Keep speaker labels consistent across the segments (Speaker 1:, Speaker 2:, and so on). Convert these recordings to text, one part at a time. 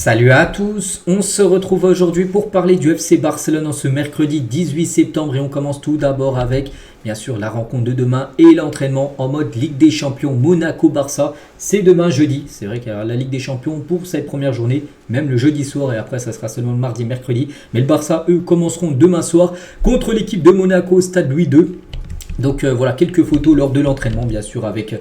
Speaker 1: Salut à tous, on se retrouve aujourd'hui pour parler du FC Barcelone en ce mercredi 18 septembre et on commence tout d'abord avec bien sûr la rencontre de demain et l'entraînement en mode Ligue des Champions Monaco-Barça. C'est demain jeudi, c'est vrai qu'il y a la Ligue des Champions pour cette première journée, même le jeudi soir et après ça sera seulement le mardi, mercredi. Mais le Barça, eux, commenceront demain soir contre l'équipe de Monaco au stade Louis II. Donc voilà quelques photos lors de l'entraînement bien sûr avec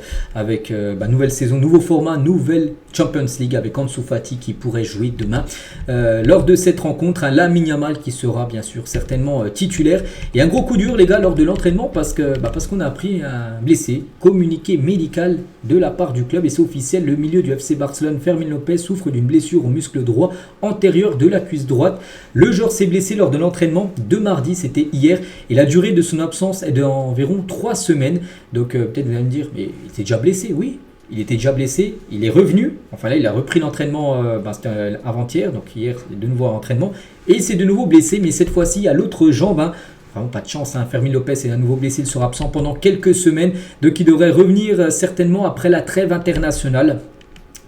Speaker 1: nouvelle saison, nouveau format, nouvelle Champions League avec Ansu Fati qui pourrait jouer demain lors de cette rencontre. Lamine Yamal qui sera bien sûr certainement titulaire et un gros coup dur les gars lors de l'entraînement parce qu'on a appris un blessé, communiqué médical de la part du club et c'est officiel, le milieu du FC Barcelone Fermín López souffre d'une blessure au muscle droit antérieur de la cuisse droite. Le joueur s'est blessé lors de l'entraînement de mardi, c'était hier et la durée de son absence est d'environ 3 semaines. Donc peut-être vous allez me dire, mais il était déjà blessé. Oui, il était déjà blessé. Il est revenu. Enfin là, il a repris l'entraînement c'était avant-hier. Donc hier, de nouveau à l'entraînement. Et il s'est de nouveau blessé, mais cette fois-ci à l'autre jambe. Vraiment pas de chance, Fermín López est à nouveau blessé. Il sera absent pendant quelques semaines. Donc il devrait revenir certainement après la trêve internationale.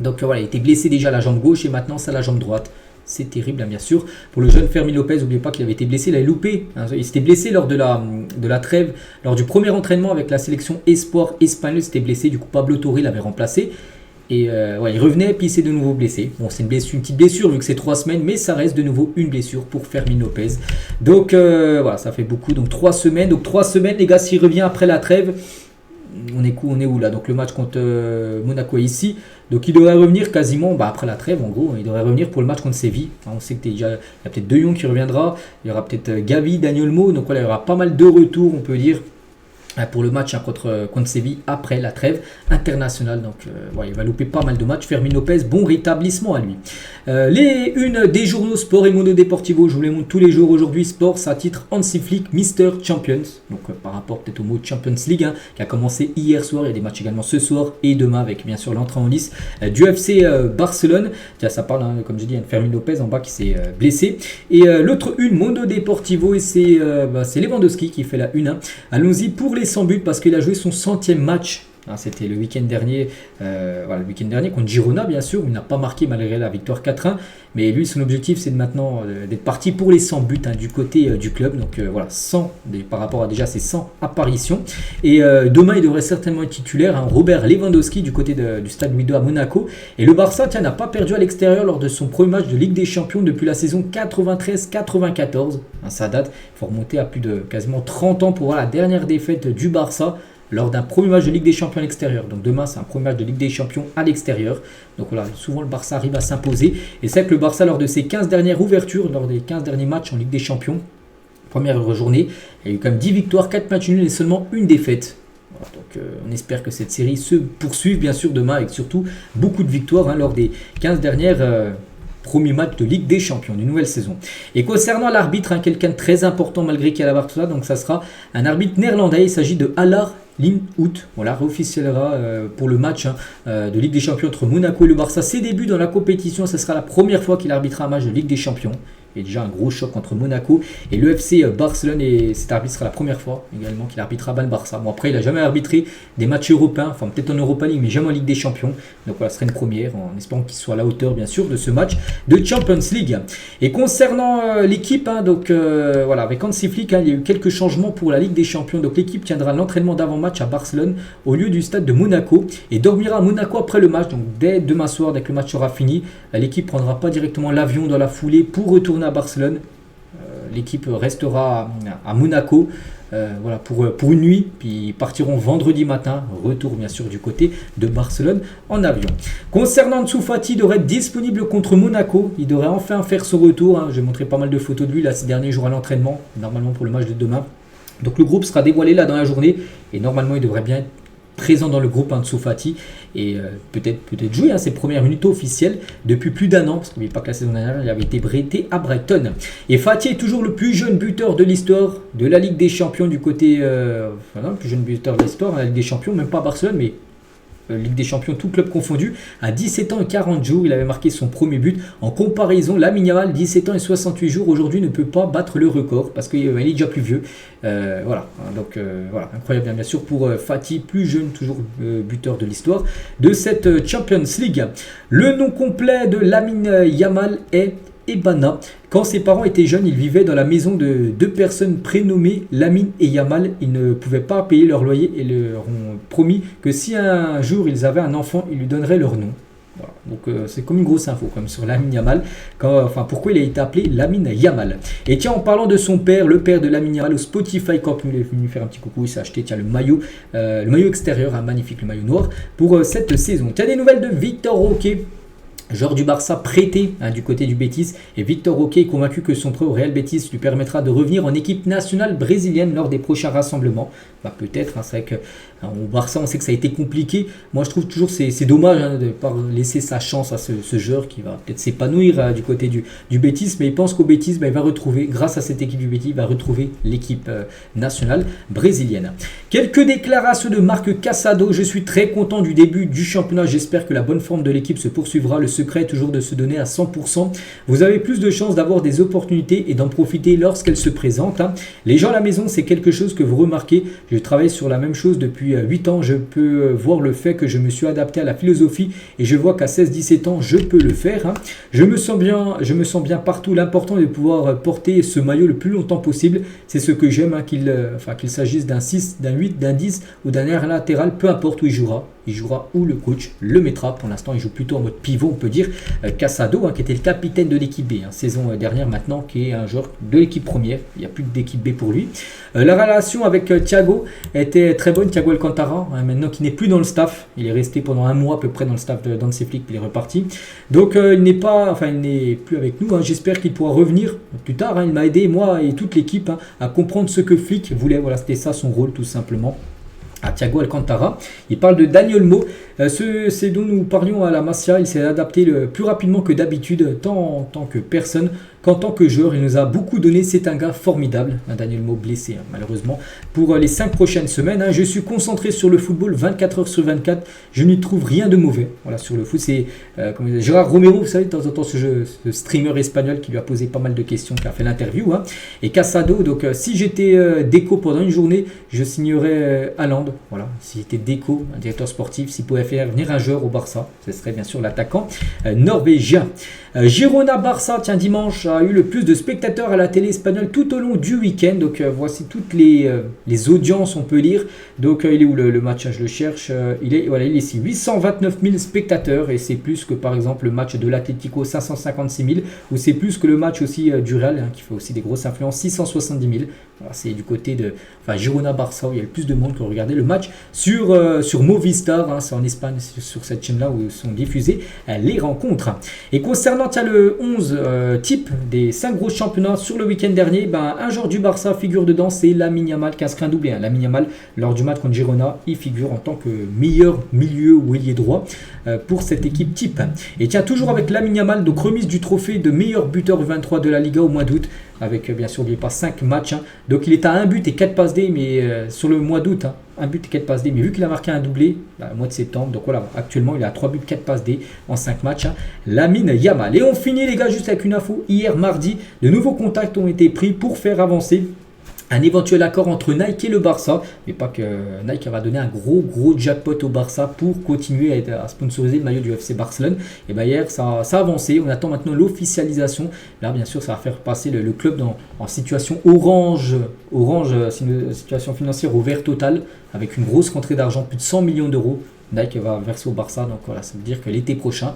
Speaker 1: Donc voilà, il était blessé déjà à la jambe gauche et maintenant c'est à la jambe droite. C'est terrible, bien sûr. Pour le jeune Fermín López, n'oubliez pas qu'il avait été blessé, il avait loupé. Il s'était blessé lors de la trêve, lors du premier entraînement avec la sélection Espoir espagnole. Il s'était blessé, du coup Pablo Torre l'avait remplacé. Et il revenait, puis il s'est de nouveau blessé. Bon, c'est une petite blessure vu que c'est 3 semaines, mais ça reste de nouveau une blessure pour Fermín López. Donc voilà, ça fait beaucoup. Donc 3 semaines. Donc 3 semaines, les gars, s'il revient après la trêve, on est où là? Donc le match contre Monaco est ici. Donc il devrait revenir quasiment après la trêve en gros. Il devrait revenir pour le match contre Séville. On sait qu'il y a peut-être De Jong qui reviendra. Il y aura peut-être Gavi, Daniel Olmo. Donc voilà, il y aura pas mal de retours on peut dire pour le match contre Séville après la trêve internationale. Donc il va louper pas mal de matchs. Fermín López, bon rétablissement à lui. Les unes des journaux Sport et Mundo Deportivo, je vous les montre tous les jours aujourd'hui. Sport, ça titre Hansi Flick, Mister Champions. Donc par rapport peut-être au mot Champions League qui a commencé hier soir. Il y a des matchs également ce soir et demain avec bien sûr l'entrée en lice du FC Barcelone. Tiens, ça parle, comme j'ai dit, Fermín López en bas qui s'est blessé. Et l'autre une, Mundo Deportivo, et c'est Lewandowski qui fait la une. Allons-y pour les 100 buts parce qu'il a joué son 100e match. C'était le week-end dernier, contre Girona bien sûr, où il n'a pas marqué malgré la victoire 4-1. Mais lui, son objectif, c'est maintenant d'être parti pour les 100 buts du côté du club. Donc 100 par rapport à déjà ses 100 apparitions. Et demain, il devrait certainement être titulaire, Robert Lewandowski du côté du stade Louis II à Monaco. Et le Barça n'a pas perdu à l'extérieur lors de son premier match de Ligue des Champions depuis la saison 93-94. Ça date, il faut remonter à plus de quasiment 30 ans pour voir la dernière défaite du Barça lors d'un premier match de Ligue des Champions à l'extérieur. Donc demain, c'est un premier match de Ligue des Champions à l'extérieur. Donc voilà, souvent le Barça arrive à s'imposer. Et c'est vrai que le Barça, lors de ses 15 dernières ouvertures, lors des 15 derniers matchs en Ligue des Champions, première journée, il y a eu quand même 10 victoires, 4 matchs nuls et seulement une défaite. Voilà, donc on espère que cette série se poursuive bien sûr demain avec surtout beaucoup de victoires lors des 15 dernières premier match de Ligue des Champions d'une nouvelle saison. Et concernant l'arbitre, quelqu'un de très important malgré qu'il y a la Barça, donc ça sera un arbitre néerlandais, il s'agit de Allard Linhout, officialisera pour le match de Ligue des Champions entre Monaco et le Barça. Ses débuts dans la compétition, ce sera la première fois qu'il arbitrera un match de Ligue des Champions. Il y a déjà un gros choc entre Monaco et le FC Barcelone et cet arbitre sera la première fois également qu'il arbitrera le Barça. Bon après il n'a jamais arbitré des matchs européens, enfin peut-être en Europa League mais jamais en Ligue des Champions. Donc voilà, ce serait une première en espérant qu'il soit à la hauteur bien sûr de ce match de Champions League. Et concernant l'équipe, avec Hansi Flick, il y a eu quelques changements pour la Ligue des Champions. Donc l'équipe tiendra l'entraînement d'avant-match à Barcelone au lieu du stade de Monaco et dormira à Monaco après le match. Donc dès demain soir, dès que le match sera fini, l'équipe ne prendra pas directement l'avion dans la foulée pour retourner à Barcelone. L'équipe restera à Monaco pour une nuit, puis ils partiront vendredi matin, retour bien sûr du côté de Barcelone en avion. Concernant Ansu Fati, il devrait être disponible contre Monaco, il devrait enfin faire son retour, j'ai montré pas mal de photos de lui là, ces derniers jours à l'entraînement, normalement pour le match de demain. Donc le groupe sera dévoilé là dans la journée et normalement il devrait bien être présent dans le groupe Ansu Fati et peut-être jouer ses premières minutes officielles depuis plus d'un an, parce qu'on n'oublie pas que la saison dernière il avait été prêté à Brighton. Et Fati est toujours le plus jeune buteur de l'histoire de la Ligue des Champions du côté le plus jeune buteur de l'histoire de la Ligue des Champions, même pas à Barcelone mais Ligue des Champions, tout club confondu. À 17 ans et 40 jours, il avait marqué son premier but. En comparaison, Lamine Yamal, 17 ans et 68 jours, aujourd'hui ne peut pas battre le record parce qu'il est déjà plus vieux. Voilà, donc voilà, incroyable bien sûr pour Fati, plus jeune, toujours buteur de l'histoire de cette Champions League. Le nom complet de Lamine Yamal est Ebana. Quand ses parents étaient jeunes, ils vivaient dans la maison de deux personnes prénommées Lamine et Yamal. Ils ne pouvaient pas payer leur loyer et leur ont promis que si un jour ils avaient un enfant, ils lui donneraient leur nom. Voilà. Donc c'est comme une grosse info comme sur Lamine Yamal. Pourquoi il a été appelé Lamine Yamal. Et tiens, en parlant de son père, le père de Lamine Yamal au Spotify Cup, il est venu faire un petit coucou, il s'est acheté le maillot extérieur, magnifique, le maillot noir pour cette saison. Tiens, des nouvelles de Victor Roque, joueur du Barça prêté du côté du Betis, et Victor Roque est convaincu que son prêt au Real Betis lui permettra de revenir en équipe nationale brésilienne lors des prochains rassemblements. Peut-être, c'est vrai qu'au Barça on sait que ça a été compliqué. Moi je trouve toujours c'est dommage de ne pas laisser sa chance à ce joueur qui va peut-être s'épanouir du côté du Betis, mais il pense qu'au Betis il va retrouver, grâce à cette équipe du Betis, il va retrouver l'équipe nationale brésilienne. Quelques déclarations de Marc Casado. Je suis très content du début du championnat, j'espère que la bonne forme de l'équipe se poursuivra. Le secret est toujours de se donner à 100%. Vous avez plus de chances d'avoir des opportunités et d'en profiter lorsqu'elles se présentent. Les gens à la maison, c'est quelque chose que vous remarquez. Je travaille sur la même chose depuis 8 ans. Je peux voir le fait que je me suis adapté à la philosophie et je vois qu'à 16-17 ans, je peux le faire. Je me sens bien partout. L'important est de pouvoir porter ce maillot le plus longtemps possible. C'est ce que j'aime, qu'il s'agisse d'un 6, d'un 8, d'un 10 ou d'un air latéral, peu importe où il jouera. Il jouera où le coach le mettra. Pour l'instant, il joue plutôt en mode pivot, on peut dire. Casado, qui était le capitaine de l'équipe B, saison dernière maintenant, qui est un joueur de l'équipe première. Il n'y a plus d'équipe B pour lui. La relation avec Thiago était très bonne. Thiago Alcantara, maintenant qui n'est plus dans le staff. Il est resté pendant un mois à peu près dans le staff de Hansi Flick, puis il est reparti. Donc il n'est plus avec nous. J'espère qu'il pourra revenir plus tard. Il m'a aidé, moi et toute l'équipe, à comprendre ce que Flick voulait. Voilà, c'était ça son rôle tout simplement. À Thiago Alcantara. Il parle de Dani Olmo. C'est dont nous parlions à la Masia. Il s'est adapté plus rapidement que d'habitude, tant en tant que personne qu'en tant que joueur. Il nous a beaucoup donné. C'est un gars formidable. Dani Olmo blessé, malheureusement. Pour les 5 prochaines semaines, je suis concentré sur le football 24 heures sur 24. Je n'y trouve rien de mauvais. Voilà, sur le foot, c'est Gérard Romero, vous savez, de temps en temps, ce streamer espagnol qui lui a posé pas mal de questions, qui a fait l'interview. Et Casado, donc si j'étais déco pendant une journée, je signerais Haaland. Voilà, si j'étais déco, un directeur sportif, s'il pouvait faire venir un joueur au Barça, ce serait bien sûr l'attaquant norvégien. Girona-Barça, tiens, dimanche, a eu le plus de spectateurs à la télé espagnole tout au long du week-end. Donc voici toutes les audiences, on peut lire. Donc il est où le match, je le cherche. Il est ici, 829 000 spectateurs, et c'est plus que par exemple le match de l'Atlético, 556 000, ou c'est plus que le match aussi du Real, qui fait aussi des grosses influences, 670 000. Voilà, c'est du côté de Girona-Barça où il y a le plus de monde qui a regardé le match sur Movistar, c'est en Espagne, sur cette chaîne-là où sont diffusées les rencontres. Et concernant le 11 type des 5 gros championnats sur le week-end dernier, un joueur du Barça figure dedans, c'est Lamine Yamal qui a inscrit un doublé. Lamine Yamal, lors du match contre Girona, il figure en tant que meilleur milieu ou ailier droit pour cette équipe type. Et tiens, toujours avec Lamine Yamal, donc remise du trophée de meilleur buteur U23 de la Liga au mois d'août, avec bien sûr, n'oubliez pas 5 matchs. Donc il est à 1 but et 4 passes D, mais sur le mois d'août, 1 but et 4 passes D. Mais vu qu'il a marqué un doublé au mois de septembre, donc voilà, actuellement il est à 3 buts, 4 passes D en 5 matchs. Lamine Yamal. Et on finit les gars juste avec une info. Hier mardi, de nouveaux contacts ont été pris pour faire avancer un éventuel accord entre Nike et le Barça, mais pas que Nike va donner un gros jackpot au Barça pour continuer à sponsoriser le maillot du FC Barcelone. Et hier ça a avancé, on attend maintenant l'officialisation. Là bien sûr ça va faire passer le club en situation orange, c'est une situation financière au vert total, avec une grosse rentrée d'argent, plus de 100 millions d'euros. Nike va verser au Barça, donc voilà, ça veut dire que l'été prochain,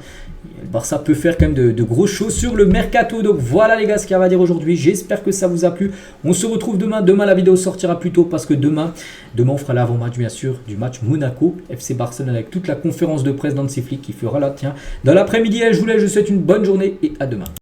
Speaker 1: le Barça peut faire quand même de grosses choses sur le mercato. Donc voilà les gars ce qu'il y a à dire aujourd'hui, j'espère que ça vous a plu. On se retrouve demain la vidéo sortira plus tôt parce que demain on fera l'avant-match bien sûr du match Monaco FC Barcelone avec toute la conférence de presse d'Hansi Flick qui fera là, dans l'après-midi. Je vous souhaite une bonne journée et à demain.